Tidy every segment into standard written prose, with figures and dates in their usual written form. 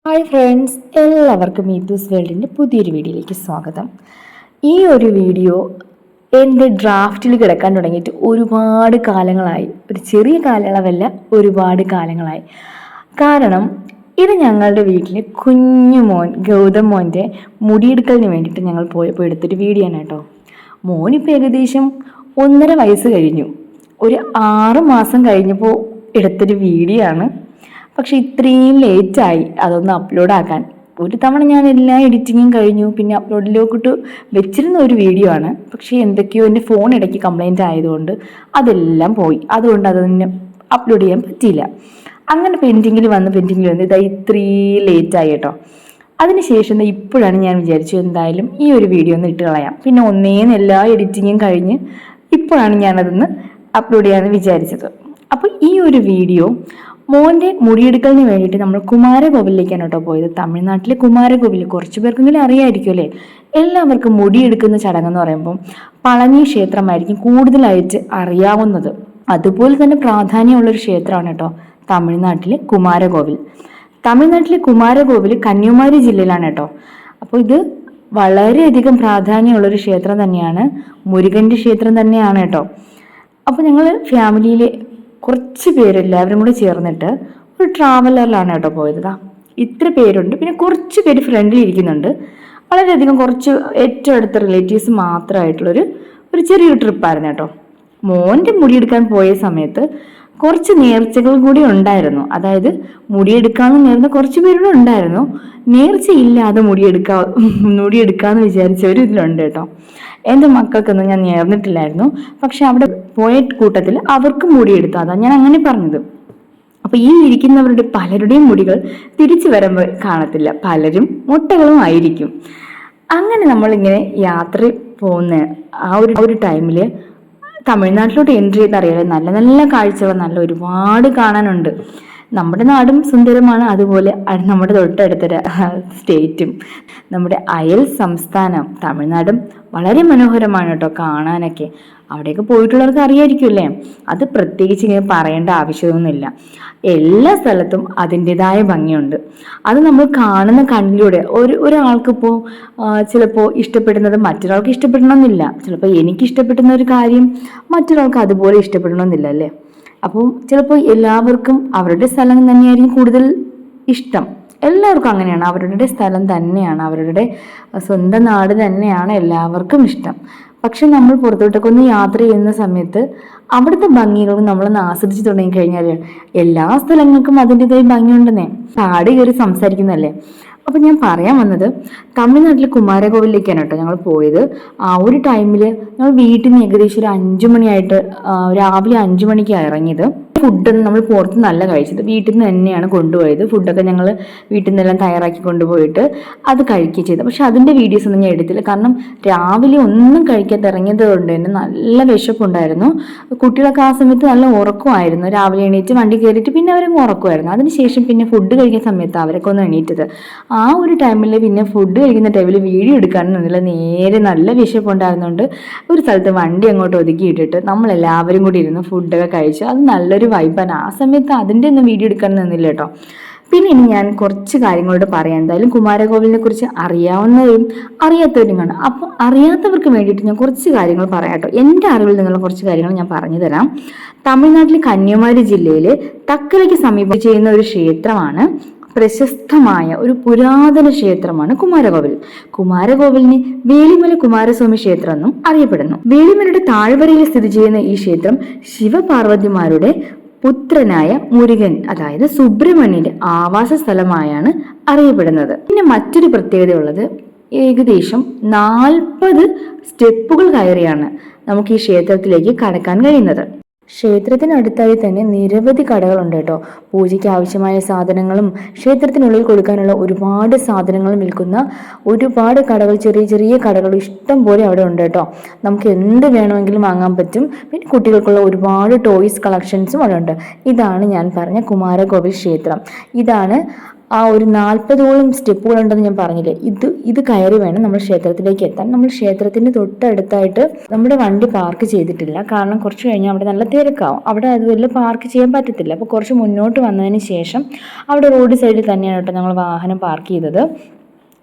Hi friends, എല്ലാവർക്കും മീത്തൂസ് വേൾഡിൻ്റെ പുതിയൊരു വീഡിയോയിലേക്ക് സ്വാഗതം. ഈ ഒരു വീഡിയോ എൻ്റെ ഡ്രാഫ്റ്റിൽ കിടക്കാൻ തുടങ്ങിയിട്ട് ഒരുപാട് കാലങ്ങളായി. ഒരു ചെറിയ കാലയളവല്ല, ഒരുപാട് കാലങ്ങളായി. കാരണം ഇത് ഞങ്ങളുടെ വീട്ടിലെ കുഞ്ഞു മോൻ ഗൗതം മോൻ്റെ മുടിയെടുക്കലിന് വേണ്ടിയിട്ട് ഞങ്ങൾ പോയപ്പോൾ എടുത്തൊരു വീഡിയോ ആണ് കേട്ടോ. മോനിപ്പോൾ ഏകദേശം 1.5 വയസ്സ് കഴിഞ്ഞു. ഒരു 6 മാസം കഴിഞ്ഞപ്പോൾ എടുത്തൊരു വീഡിയോ ആണ്. പക്ഷെ ഇത്രയും ലേറ്റായി അതൊന്ന് അപ്ലോഡ് ആക്കാൻ. ഒരു തവണ ഞാൻ എല്ലാ എഡിറ്റിങ്ങും കഴിഞ്ഞു, പിന്നെ അപ്ലോഡിലോട്ട് വെച്ചിരുന്ന ഒരു വീഡിയോ ആണ്. പക്ഷേ എന്തൊക്കെയോ എൻ്റെ ഫോൺ ഇടയ്ക്ക് കംപ്ലൈൻറ്റ് ആയതുകൊണ്ട് അതെല്ലാം പോയി. അതുകൊണ്ട് അതൊന്ന് അപ്ലോഡ് ചെയ്യാൻ പറ്റിയില്ല. അങ്ങനെ പെൻഡിങ്ങിൽ വന്ന് ഇതാ ഇത്രയും ലേറ്റായി കേട്ടോ. അതിനുശേഷം ഇപ്പോഴാണ് ഞാൻ വിചാരിച്ചു എന്തായാലും ഈ ഒരു വീഡിയോ ഒന്ന് ഇട്ട് കളയാം. പിന്നെ ഒന്നേന്ന് എല്ലാ എഡിറ്റിങ്ങും കഴിഞ്ഞ് ഇപ്പോഴാണ് ഞാനതൊന്ന് അപ്ലോഡ് ചെയ്യാമെന്ന് വിചാരിച്ചത്. അപ്പോൾ ഈ ഒരു വീഡിയോ മോൻ്റെ മുടിയെടുക്കലിന് വേണ്ടിയിട്ട് നമ്മൾ കുമാരകോവിലേക്കാണ് കേട്ടോ പോയത്. തമിഴ്നാട്ടിലെ കുമാരകോവിൽ കുറച്ച് പേർക്കെങ്കിലും അറിയാമായിരിക്കും അല്ലേ. എല്ലാവർക്കും മുടിയെടുക്കുന്ന ചടങ്ങെന്ന് പറയുമ്പം പളനി ക്ഷേത്രമായിരിക്കും കൂടുതലായിട്ട് അറിയാവുന്നത്. അതുപോലെ തന്നെ പ്രാധാന്യമുള്ളൊരു ക്ഷേത്രമാണ് കേട്ടോ തമിഴ്നാട്ടിലെ കുമാരകോവിൽ. തമിഴ്നാട്ടിലെ കുമാരകോവിൽ കന്യാകുമാരി ജില്ലയിലാണ് കേട്ടോ. അപ്പോൾ ഇത് വളരെയധികം പ്രാധാന്യമുള്ളൊരു ക്ഷേത്രം തന്നെയാണ്, മുരുകൻ്റെ ക്ഷേത്രം തന്നെയാണ് കേട്ടോ. അപ്പോൾ ഞങ്ങൾ ഫാമിലിയിലെ കുറച്ച് പേരെല്ലാവരും കൂടി ചേർന്നിട്ട് ഒരു ട്രാവലറിലാണ് കേട്ടോ പോയത്. ഇത്ര പേരുണ്ട്, പിന്നെ കുറച്ച് പേര് ഫ്രണ്ടിൽ ഇരിക്കുന്നുണ്ട്. വളരെയധികം കുറച്ച് ഏറ്റവും അടുത്ത റിലേറ്റീവ്സ് മാത്രമായിട്ടുള്ളൊരു ചെറിയൊരു ട്രിപ്പായിരുന്നു കേട്ടോ. മോൻ്റെ മുടിയെടുക്കാൻ പോയ സമയത്ത് കുറച്ച് നേർച്ചകൾ കൂടി ഉണ്ടായിരുന്നു. മുടിയെടുക്കാമെന്ന് നേർന്ന കുറച്ച് പേരുടെ ഉണ്ടായിരുന്നു. നേർച്ചയില്ലാതെ മുടിയെടുക്കാമെന്ന് വിചാരിച്ചവരും ഇതിലുണ്ട് കേട്ടോ. എൻ്റെ മക്കൾക്കൊന്നും ഞാൻ നേർന്നിട്ടില്ലായിരുന്നു. പക്ഷെ അവിടെ പോയ കൂട്ടത്തിൽ അവർക്ക് മുടിയെടുത്തു. അതാണ് ഞാൻ അങ്ങനെ പറഞ്ഞത്. അപ്പൊ ഈ ഇരിക്കുന്നവരുടെ പലരുടെയും മുടികൾ തിരിച്ചു വരുമ്പോൾ കാണത്തില്ല, പലരും മുട്ടകളും ആയിരിക്കും. അങ്ങനെ നമ്മളിങ്ങനെ യാത്ര പോകുന്ന ആ ഒരു ടൈമില് തമിഴ്നാട്ടിലോട്ട് എൻട്രി ചെയ്തറിയാലോ, നല്ല നല്ല കാഴ്ചകൾ, നല്ല ഒരുപാട് കാണാനുണ്ട്. നമ്മുടെ നാടും സുന്ദരമാണ്, അതുപോലെ നമ്മുടെ തൊട്ടടുത്തൊരു സ്റ്റേറ്റും നമ്മുടെ അയൽ സംസ്ഥാനം തമിഴ്നാടും വളരെ മനോഹരമാണ് കേട്ടോ കാണാനൊക്കെ. അവിടെയൊക്കെ പോയിട്ടുള്ളവർക്ക് അറിയായിരിക്കുമല്ലേ. അത് പ്രത്യേകിച്ച് ഇങ്ങനെ പറയേണ്ട ആവശ്യമൊന്നുമില്ല. എല്ലാ സ്ഥലത്തും അതിൻ്റെതായ ഭംഗിയുണ്ട്. അത് നമ്മൾ കാണുന്ന കണ്ണിലൂടെ ഒരാൾക്കിപ്പോൾ ചിലപ്പോൾ ഇഷ്ടപ്പെടുന്നത് മറ്റൊരാൾക്ക് ഇഷ്ടപ്പെടണമെന്നില്ല. ചിലപ്പോൾ എനിക്ക് ഇഷ്ടപ്പെടുന്ന ഒരു കാര്യം മറ്റൊരാൾക്ക് അതുപോലെ ഇഷ്ടപ്പെടണമെന്നില്ല അല്ലേ. അപ്പോൾ ചിലപ്പോൾ എല്ലാവർക്കും അവരുടെ സ്ഥലം തന്നെയായിരിക്കും കൂടുതൽ ഇഷ്ടം. എല്ലാവർക്കും അങ്ങനെയാണ്, അവരുടെ സ്ഥലം തന്നെയാണ്, അവരുടെ സ്വന്തം നാട് തന്നെയാണ് എല്ലാവർക്കും ഇഷ്ടം. പക്ഷെ നമ്മൾ പുറത്തോട്ടൊക്കെ ഒന്ന് യാത്ര ചെയ്യുന്ന സമയത്ത് അവിടുത്തെ ഭംഗികളും നമ്മളൊന്ന് ആസ്വദിച്ച് തുടങ്ങി കഴിഞ്ഞാൽ എല്ലാ സ്ഥലങ്ങൾക്കും അതിൻ്റെതായ ഭംഗിയുണ്ടെന്നേ പാടി കയറി സംസാരിക്കുന്നതല്ലേ. അപ്പം ഞാൻ പറയാൻ വന്നത് തമിഴ്നാട്ടിലെ കുമാരകോവിലേക്കാണ് കേട്ടോ ഞങ്ങൾ പോയത്. ആ ഒരു ടൈമിൽ ഞങ്ങൾ വീട്ടിൽ നിന്ന് ഏകദേശം ഒരു 5 മണിയായിട്ട്, രാവിലെ 5 മണിക്കാണ് ഇറങ്ങിയത്. ഫുഡൊന്നും നമ്മൾ പുറത്ത് നല്ല കഴിച്ചത്, വീട്ടിൽ നിന്ന് തന്നെയാണ് കൊണ്ടുപോയത്. ഫുഡൊക്കെ ഞങ്ങൾ വീട്ടിൽ നിന്നെല്ലാം തയ്യാറാക്കി കൊണ്ടുപോയിട്ട് അത് കഴിക്കുകയും ചെയ്തു. പക്ഷെ അതിൻ്റെ വീഡിയോസ് ഒന്നും ഞാൻ എടുത്തില്ല. കാരണം രാവിലെ ഒന്നും കഴിക്കാതെ ഇറങ്ങിയത് കൊണ്ട് തന്നെ നല്ല വിശപ്പുണ്ടായിരുന്നു. കുട്ടികളൊക്കെ ആ സമയത്ത് നല്ല ഉറക്കമായിരുന്നു. രാവിലെ എണീറ്റ് വണ്ടി കയറിയിട്ട് പിന്നെ അവരങ്ങ് ഉറക്കമായിരുന്നു. അതിനുശേഷം പിന്നെ ഫുഡ് കഴിക്കുന്ന സമയത്ത് അവരൊക്കെ ഒന്ന് എണീറ്റത്. ആ ഒരു ടൈമിൽ പിന്നെ ഫുഡ് കഴിക്കുന്ന ടൈമിൽ വീഡിയോ എടുക്കാനും നിന്നില്ല. നേരെ നല്ല വിശപ്പുണ്ടായിരുന്നുകൊണ്ട് ഒരു സ്ഥലത്ത് വണ്ടി അങ്ങോട്ട് ഒതുക്കിയിട്ടിട്ട് നമ്മളെല്ലാവരും കൂടി ഇരുന്ന് ഫുഡൊക്കെ കഴിച്ചു. അത് നല്ലൊരു വൈബാണ്. ആ സമയത്ത് അതിൻ്റെ ഒന്നും വീഡിയോ എടുക്കാൻ നിന്നില്ല കേട്ടോ. പിന്നെ ഇനി ഞാൻ കുറച്ച് കാര്യങ്ങളോട് പറയാം. എന്തായാലും കുമാരകോവിലിനെ കുറിച്ച് അറിയാവുന്നവരും അറിയാത്തവരും കാണും. അപ്പോൾ അറിയാത്തവർക്ക് വേണ്ടിയിട്ട് ഞാൻ കുറച്ച് കാര്യങ്ങൾ പറയാം കേട്ടോ. എൻ്റെ അറിവിൽ നിന്നുള്ള കുറച്ച് കാര്യങ്ങൾ ഞാൻ പറഞ്ഞു തരാം. തമിഴ്നാട്ടിലെ കന്യാകുമാരി ജില്ലയിലെ തക്കലയ്ക്ക് സമീപം ചെയ്യുന്ന ഒരു ക്ഷേത്രമാണ്, പ്രശസ്തമായ ഒരു പുരാതന ക്ഷേത്രമാണ് കുമാരകോവിൽ. കുമാരകോവിലിന് വേളിമല കുമാരസ്വാമി ക്ഷേത്രം എന്നും അറിയപ്പെടുന്നു. വേളിമലയുടെ താഴ്വരയിൽ സ്ഥിതി ചെയ്യുന്ന ഈ ക്ഷേത്രം ശിവപാർവതിമാരുടെ പുത്രനായ മുരുകൻ, അതായത് സുബ്രഹ്മണ്യന്റെ ആവാസ സ്ഥലമായാണ് അറിയപ്പെടുന്നത്. പിന്നെ മറ്റൊരു പ്രത്യേകതയുള്ളത്, ഏകദേശം 40 സ്റ്റെപ്പുകൾ കയറിയാണ് നമുക്ക് ഈ ക്ഷേത്രത്തിലേക്ക് കടക്കാൻ കഴിയുന്നത്. ക്ഷേത്രത്തിനടുത്തായി തന്നെ നിരവധി കടകളുണ്ട് കേട്ടോ. പൂജയ്ക്ക് ആവശ്യമായ സാധനങ്ങളും ക്ഷേത്രത്തിനുള്ളിൽ കൊടുക്കാനുള്ള ഒരുപാട് സാധനങ്ങളും വിൽക്കുന്ന ഒരുപാട് കടകൾ, ചെറിയ ചെറിയ കടകൾ ഇഷ്ടം പോലെ അവിടെ ഉണ്ട് കേട്ടോ. നമുക്ക് എന്ത് വേണമെങ്കിലും വാങ്ങാൻ പറ്റും. പിന്നെ കുട്ടികൾക്കുള്ള ഒരുപാട് ടോയ്സ് കളക്ഷൻസും അവിടെ ഉണ്ട്. ഇതാണ് ഞാൻ പറഞ്ഞ കുമാരകോവിൽ ക്ഷേത്രം. ഇതാണ് ആ ഒരു 40ഓളം സ്റ്റെപ്പുകളുണ്ടെന്ന് ഞാൻ പറഞ്ഞില്ലേ, ഇത് കയറി വേണം നമ്മൾ ക്ഷേത്രത്തിലേക്ക് എത്താൻ. നമ്മൾ ക്ഷേത്രത്തിന് തൊട്ടടുത്തായിട്ട് നമ്മുടെ വണ്ടി പാർക്ക് ചെയ്തിട്ടില്ല, കാരണം കുറച്ച് കഴിഞ്ഞാൽ അവിടെ നല്ല തിരക്കാവും. അവിടെ അതുപോലെ പാർക്ക് ചെയ്യാൻ പറ്റത്തില്ല. അപ്പോൾ കുറച്ച് മുന്നോട്ട് വന്നതിന് ശേഷം അവിടെ റോഡ് സൈഡിൽ തന്നെയാണ് കേട്ടോ ഞങ്ങൾ വാഹനം പാർക്ക് ചെയ്തത്.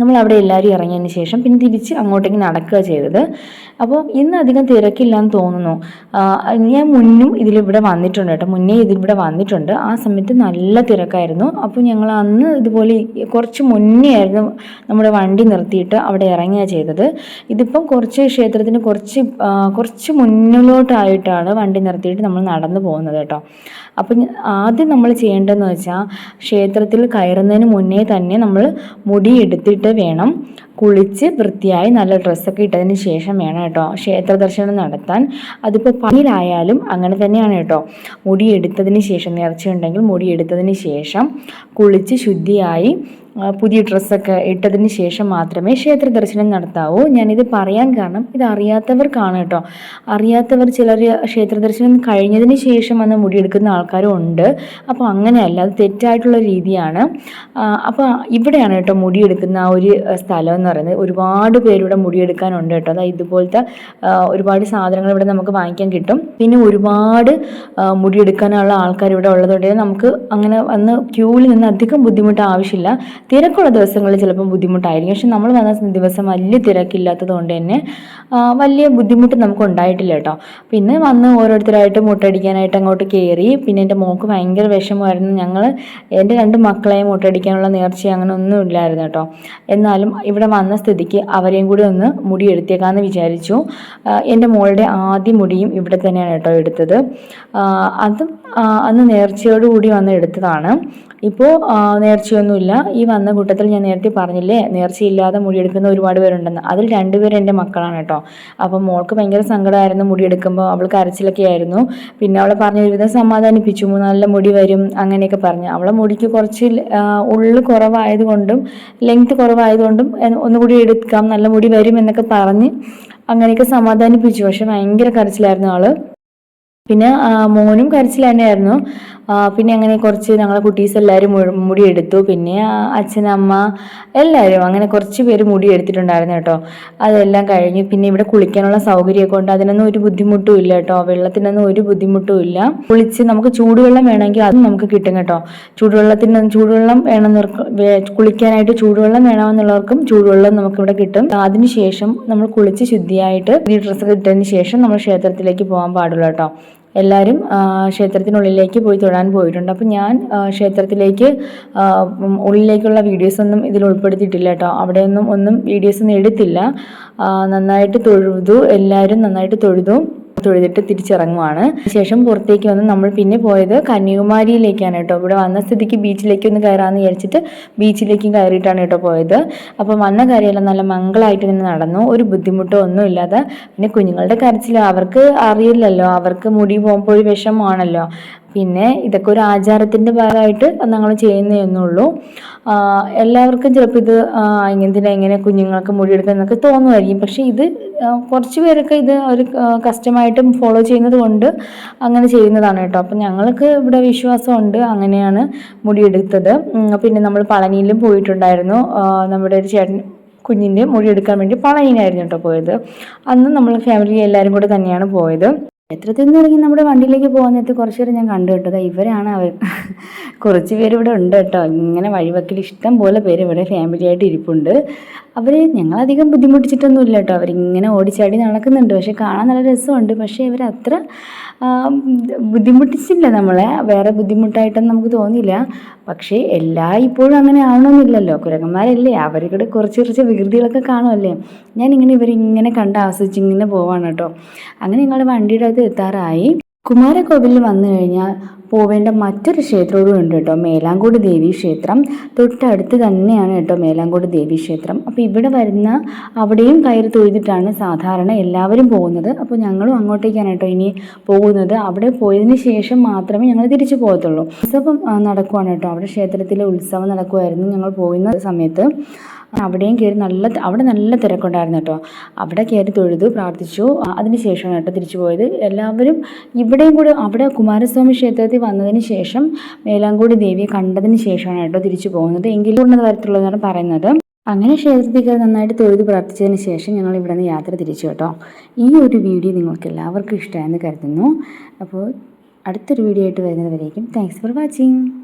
നമ്മൾ അവിടെ എല്ലാവരും ഇറങ്ങിയതിന് ശേഷം പിന്നെ തിരിച്ച് അങ്ങോട്ടേക്ക് നടക്കുക ചെയ്തത്. അപ്പോൾ ഇന്ന് അധികം തിരക്കില്ലാന്ന് തോന്നുന്നു. ഞാൻ മുന്നും ഇതിലിവിടെ വന്നിട്ടുണ്ട് കേട്ടോ, മുന്നേ ഇതിലിവിടെ വന്നിട്ടുണ്ട്. ആ സമയത്ത് നല്ല തിരക്കായിരുന്നു. അപ്പോൾ ഞങ്ങൾ അന്ന് ഇതുപോലെ കുറച്ച് മുന്നേ ആയിരുന്നു നമ്മുടെ വണ്ടി നിർത്തിയിട്ട് അവിടെ ഇറങ്ങുക ചെയ്തത്. ഇതിപ്പം കുറച്ച് ക്ഷേത്രത്തിന് കുറച്ച് മുന്നിലോട്ടായിട്ടാണ് വണ്ടി നിർത്തിയിട്ട് നമ്മൾ നടന്നു പോകുന്നത് കേട്ടോ. അപ്പം ആദ്യം നമ്മൾ ചെയ്യേണ്ടതെന്ന് വെച്ചാൽ ക്ഷേത്രത്തിൽ കയറുന്നതിന് മുന്നേ തന്നെ നമ്മൾ മുടി എടുത്തിട്ട് വേണം കുളിച്ച് വൃത്തിയായി നല്ല ഡ്രസ്സൊക്കെ ഇട്ടതിന് ശേഷം വേണം കേട്ടോ ക്ഷേത്ര ദർശനം നടത്താൻ. അതിപ്പോൾ പള്ളിയിലായാലും അങ്ങനെ തന്നെയാണ് കേട്ടോ. മുടി എടുത്തതിന് ശേഷം, നേർച്ചയുണ്ടെങ്കിൽ മുടി എടുത്തതിന് ശേഷം കുളിച്ച് ശുദ്ധിയായി പുതിയ ഡ്രസ്സൊക്കെ ഇട്ടതിന് ശേഷം മാത്രമേ ക്ഷേത്ര ദർശനം നടത്താവൂ. ഞാനിത് പറയാൻ കാരണം ഇത് അറിയാത്തവർക്കാണ് കേട്ടോ. അറിയാത്തവർ ചിലർ ക്ഷേത്ര ദർശനം കഴിഞ്ഞതിന് ശേഷം വന്ന് മുടിയെടുക്കുന്ന ആൾക്കാരും ഉണ്ട്. അപ്പോൾ അങ്ങനെയല്ല, അത് തെറ്റായിട്ടുള്ള രീതിയാണ്. അപ്പോൾ ഇവിടെയാണ് കേട്ടോ മുടിയെടുക്കുന്ന ആ ഒരു സ്ഥലം എന്ന് പറയുന്നത്. ഒരുപാട് പേരിവിടെ മുടിയെടുക്കാനുണ്ട് കേട്ടോ. അതായത് ഇതുപോലത്തെ ഒരുപാട് സാധനങ്ങൾ ഇവിടെ നമുക്ക് വാങ്ങിക്കാൻ കിട്ടും. പിന്നെ ഒരുപാട് മുടിയെടുക്കാനുള്ള ആൾക്കാർ ഇവിടെ ഉള്ളതുകൊണ്ട് നമുക്ക് അങ്ങനെ വന്ന് ക്യൂവിൽ നിന്ന് അധികം ബുദ്ധിമുട്ട് ആവശ്യമില്ല. തിരക്കുള്ള ദിവസങ്ങളിൽ ചിലപ്പോൾ ബുദ്ധിമുട്ടായിരിക്കും, പക്ഷെ നമ്മൾ വന്ന ദിവസം വലിയ തിരക്കില്ലാത്തത് കൊണ്ട് തന്നെ വലിയ ബുദ്ധിമുട്ട് നമുക്ക് ഉണ്ടായിട്ടില്ല കേട്ടോ. പിന്നെ വന്ന് ഓരോരുത്തരായിട്ട് മുട്ടടിക്കാനായിട്ട് അങ്ങോട്ട് കയറി. പിന്നെ എൻ്റെ മോൾക്ക് ഭയങ്കര വിഷമമായിരുന്നു. എൻ്റെ 2 മക്കളെയും മുട്ടടിക്കാനുള്ള നേർച്ച അങ്ങനെ ഒന്നും ഇല്ലായിരുന്നു കേട്ടോ. എന്നാലും ഇവിടെ വന്ന സ്ഥിതിക്ക് അവരെയും കൂടി ഒന്ന് മുടി എടുത്തേക്കാമെന്ന് വിചാരിച്ചു. എൻ്റെ മോളുടെ ആദ്യ മുടിയും ഇവിടെ തന്നെയാണ് കേട്ടോ എടുത്തത്. അതും അന്ന് നേർച്ചയോടുകൂടി വന്ന് എടുത്തതാണ്. ഇപ്പോൾ നേർച്ചയൊന്നുമില്ല. ഈ വന്ന കൂട്ടത്തിൽ ഞാൻ നേരത്തെ പറഞ്ഞില്ലേ നേർച്ചയില്ലാതെ മുടിയെടുക്കുന്ന ഒരുപാട് പേരുണ്ടെന്ന്. അതിൽ 2 പേര് എൻ്റെ മക്കളാണ് കേട്ടോ. അപ്പം മോൾക്ക് ഭയങ്കര സങ്കടമായിരുന്നു മുടിയെടുക്കുമ്പോൾ. അവൾ കരച്ചിലൊക്കെ ആയിരുന്നു. പിന്നെ അവളെ പറഞ്ഞ് ഒരുവിധം സമാധാനിപ്പിച്ചു, നല്ല മുടി വരും അങ്ങനെയൊക്കെ പറഞ്ഞു. അവളെ മുടിക്ക് കുറച്ച് ഉള്ളു കുറവായതുകൊണ്ടും ലെങ്ത് കുറവായതുകൊണ്ടും ഒന്നുകൂടി എടുക്കാം, നല്ല മുടി വരും എന്നൊക്കെ പറഞ്ഞ് അങ്ങനെയൊക്കെ സമാധാനിപ്പിച്ചു. പക്ഷെ ഭയങ്കര കരച്ചിലായിരുന്നു ആള്. പിന്നെ മോനും കരച്ചിൽ തന്നെയായിരുന്നു. പിന്നെ അങ്ങനെ കുറച്ച് ഞങ്ങളെ കുട്ടീസ് എല്ലാവരും മുടി എടുത്തു. പിന്നെ അച്ഛനമ്മ എല്ലാവരും അങ്ങനെ കുറച്ച് പേര് മുടി എടുത്തിട്ടുണ്ടായിരുന്നു കേട്ടോ. അതെല്ലാം കഴിഞ്ഞ് പിന്നെ ഇവിടെ കുളിക്കാനുള്ള സൗകര്യമൊക്കെ ഉണ്ട്. അതിനൊന്നും ഒരു ബുദ്ധിമുട്ടും ഇല്ല കേട്ടോ. വെള്ളത്തിനൊന്നും ഒരു ബുദ്ധിമുട്ടും ഇല്ല. കുളിച്ച് നമുക്ക് ചൂടുവെള്ളം വേണമെങ്കിൽ അതും നമുക്ക് കിട്ടും കേട്ടോ. ചൂടുവെള്ളം വേണമെന്നവർക്ക് കുളിക്കാനായിട്ട് ചൂടുവെള്ളം വേണമെന്നുള്ളവർക്കും ചൂടുവെള്ളം നമുക്കിവിടെ കിട്ടും. അതിനുശേഷം നമ്മൾ കുളിച്ച് ശുദ്ധിയായിട്ട് ഈ ഡ്രസ്സൊക്കെ ഇട്ടതിന് ശേഷം നമ്മൾ ക്ഷേത്രത്തിലേക്ക് പോകാൻ പാടുള്ളൂ കേട്ടോ. എല്ലാവരും ക്ഷേത്രത്തിനുള്ളിലേക്ക് പോയി തൊഴാൻ പോയിട്ടുണ്ട്. അപ്പം ഞാൻ ക്ഷേത്രത്തിലേക്ക് ഉള്ളിലേക്കുള്ള വീഡിയോസൊന്നും ഇതിൽ ഉൾപ്പെടുത്തിയിട്ടില്ല കേട്ടോ. ഒന്നും വീഡിയോസൊന്നും എടുത്തില്ല. നന്നായിട്ട് തൊഴുതു, എല്ലാവരും നന്നായിട്ട് തൊഴുതിട്ട് തിരിച്ചിറങ്ങുവാണ്. ശേഷം പുറത്തേക്ക് വന്ന് നമ്മൾ പിന്നെ പോയത് കന്യാകുമാരിയിലേക്കാണ് കേട്ടോ. ഇവിടെ വന്ന സ്ഥിതിക്ക് ബീച്ചിലേക്ക് ഒന്ന് കയറാമെന്ന് വിചാരിച്ചിട്ട് ബീച്ചിലേക്കും കയറിയിട്ടാണ് കേട്ടോ പോയത്. അപ്പം വന്ന കാര്യമെല്ലാം നല്ല മംഗളമായിട്ട് തന്നെ നടന്നു, ഒരു ബുദ്ധിമുട്ടോ ഒന്നും ഇല്ലാതെ. പിന്നെ കുഞ്ഞുങ്ങളുടെ കരച്ചിൽ അവർക്ക് അറിയില്ലല്ലോ, അവർക്ക് മുടി പോകുമ്പോൾ ഒരു വിഷമമാണല്ലോ. പിന്നെ ഇതൊക്കെ ഒരു ആചാരത്തിൻ്റെ ഭാഗമായിട്ട് ഞങ്ങൾ ചെയ്യുന്നതെന്നുള്ളൂ. എല്ലാവർക്കും ചിലപ്പോൾ ഇത് എങ്ങനെ കുഞ്ഞുങ്ങൾക്ക് മുടിയെടുക്കുക എന്നൊക്കെ തോന്നുമായിരിക്കും. പക്ഷേ ഇത് കുറച്ച് പേരൊക്കെ ഇത് ഒരു കസ്റ്റമായിട്ടും ഫോളോ ചെയ്യുന്നത് കൊണ്ട് അങ്ങനെ ചെയ്യുന്നതാണ് കേട്ടോ. അപ്പം ഞങ്ങൾക്ക് ഇവിടെ വിശ്വാസമുണ്ട്, അങ്ങനെയാണ് മുടിയെടുത്തത്. പിന്നെ നമ്മൾ പളനിയിലും പോയിട്ടുണ്ടായിരുന്നു. നമ്മുടെ ഒരു ചേട്ടൻ കുഞ്ഞിൻ്റെ മുടി എടുക്കാൻ വേണ്ടി പളനിയിലായിരുന്നു കേട്ടോ പോയത്. അന്ന് നമ്മൾ ഫാമിലി എല്ലാവരും കൂടെ തന്നെയാണ് പോയത്. ക്ഷേത്രത്തിൽ നിന്ന് ഇറങ്ങി നമ്മുടെ വണ്ടിയിലേക്ക് പോകുന്ന നേരത്ത് കുറച്ച് പേര് ഞാൻ കണ്ടു കേട്ടത്. ഇവരാണ് കുറച്ച് പേര് ഇവിടെ ഉണ്ട് കേട്ടോ. ഇങ്ങനെ വഴിവെക്കൽ ഇഷ്ടം പോലെ പേര് ഇവിടെ ഫാമിലി ആയിട്ട് ഇരിപ്പുണ്ട്. ഞങ്ങളധികം ബുദ്ധിമുട്ടിച്ചിട്ടൊന്നും ഇല്ല കേട്ടോ. അവരിങ്ങനെ ഓടിച്ചാടി നടക്കുന്നുണ്ട്. പക്ഷെ കാണാൻ നല്ല രസമുണ്ട്. പക്ഷേ ഇവരത്ര ബുദ്ധിമുട്ടിച്ചില്ല നമ്മളെ. വേറെ ബുദ്ധിമുട്ടായിട്ടൊന്നും നമുക്ക് തോന്നിയില്ല. പക്ഷേ ഇപ്പോഴും അങ്ങനെ ആവണമെന്നില്ലല്ലോ. കുരങ്ങന്മാരല്ലേ, അവരുടെ കുറച്ച് വികൃതികളൊക്കെ കാണുമല്ലേ. ഇവരിങ്ങനെ കണ്ട് ആസ്വദിച്ച് ഇങ്ങനെ പോവാണ് കേട്ടോ. അങ്ങനെ ഞങ്ങളുടെ വണ്ടിയുടെ അകത്ത് എത്താറായി. കുമാരകോവിലിൽ വന്നു കഴിഞ്ഞാൽ പോവേണ്ട മറ്റൊരു ക്ഷേത്രവും ഉണ്ട് കേട്ടോ, മേലാങ്കോട് ദേവി ക്ഷേത്രം. തൊട്ടടുത്ത് തന്നെയാണ് കേട്ടോ മേലാങ്കോട് ദേവി ക്ഷേത്രം. അപ്പോൾ ഇവിടെ അവിടെയും കയറി തൊഴുതിട്ടാണ് സാധാരണ എല്ലാവരും പോകുന്നത്. അപ്പോൾ ഞങ്ങളും അങ്ങോട്ടേക്കാണ് കേട്ടോ ഇനി പോകുന്നത്. അവിടെ പോയതിന് ശേഷം മാത്രമേ ഞങ്ങൾ തിരിച്ചു പോകത്തുള്ളൂ. ഉത്സവം നടക്കുവാണ് കേട്ടോ. അവിടെ ക്ഷേത്രത്തിലെ ഉത്സവം നടക്കുമായിരുന്നു ഞങ്ങൾ പോകുന്ന സമയത്ത്. അവിടെയും കയറി അവിടെ നല്ല തിരക്കുണ്ടായിരുന്നു കേട്ടോ. അവിടെ കയറി തൊഴുതു പ്രാർത്ഥിച്ചു. അതിന് ശേഷമാണ് കേട്ടോ തിരിച്ചു പോയത്. എല്ലാവരും ഇവിടെയും കൂടി അവിടെ കുമാരസ്വാമി ക്ഷേത്രത്തിൽ വന്നതിന് ശേഷം മേലാങ്കോടി ദേവിയെ കണ്ടതിന് ശേഷമാണ് കേട്ടോ തിരിച്ചു പോകുന്നത്. എങ്കിലും ഉള്ള തരത്തിലുള്ളതാണ് പറയുന്നത്. അങ്ങനെ ക്ഷേത്രത്തിൽ നന്നായിട്ട് തൊഴുത് പ്രാർത്ഥിച്ചതിന് ശേഷം ഞങ്ങൾ ഇവിടെ നിന്ന് യാത്ര തിരിച്ചു കേട്ടോ. ഈ ഒരു വീഡിയോ നിങ്ങൾക്ക് എല്ലാവർക്കും ഇഷ്ടമായെന്ന് കരുതുന്നു. അപ്പോൾ അടുത്തൊരു വീഡിയോ ആയിട്ട് വരുന്നത് വരേക്കും താങ്ക്സ് ഫോർ വാച്ചിങ്.